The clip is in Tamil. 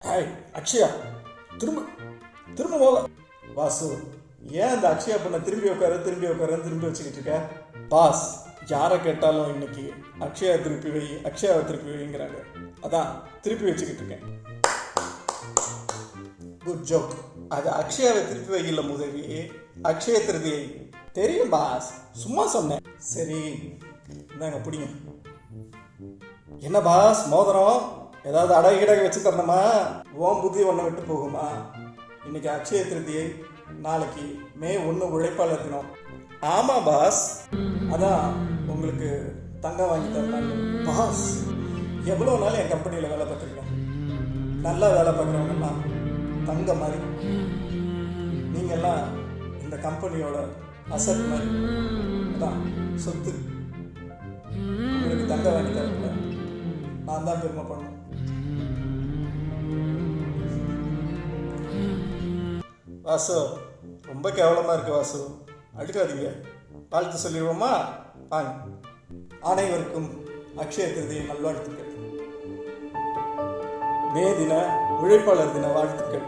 ஹாய் அக்ஷயா, திரும்ப திரும்ப போல. வாசு, ஏன் அந்த அக்ஷயா பண்ண திரும்பி திரும்பி வச்சுக்கிட்டு இருக்க? பாஸ், யாரை கேட்டாலும் இன்னைக்கு அக்ஷயா திருப்பி வை, அக்ஷயாவை திருப்பி வைங்கிறாங்க. அதான் திருப்பி வச்சுக்கிட்டு இருக்கேன். Good joke. அது அக்ஷயாவை திருப்பி வைக்கல முதவி, அக்ஷய திருதியை. தெரியும் பாஸ், சும்மா சொன்னேன். சரி, இந்தாங்க பிடிங்க. என்ன பாஸ் மோதிரம் ஏதாவது அடகிடக வச்சு தரணுமா? ஓம் புத்தி ஒன்றை விட்டு போகுமா? இன்னைக்கு அக்ஷய திருதியை, நாளைக்கு மே 1 உழைப்பாளர் தினம். ஆமா பாஸ், அதான் உங்களுக்கு தங்கம் வாங்கி தரலாங்க. பாஸ், எவ்வளோ நாள் என் கம்பெனியில் வேலை பார்க்குறீங்க. நல்லா வேலை பார்க்குறவங்கன்னா தங்க மாதிரி. நீங்கள்லாம் இந்த கம்பெனியோட அசட் மாதிரி. அதான் சொத்து. உங்களுக்கு தங்கம் வாங்கி தரல, நான் தான் பெருமை பண்ணேன். வாசு, ரொம்ப கேவலமாக இருக்கு வாசு, அடுக்காதீங்க. வாழ்த்து சொல்லிடுவோமா? வாங்க. அனைவருக்கும் அக்ஷய திருதியை நல்வாழ்த்துக்கள். மே தின உழைப்பாளர் தின வாழ்த்துக்கள்.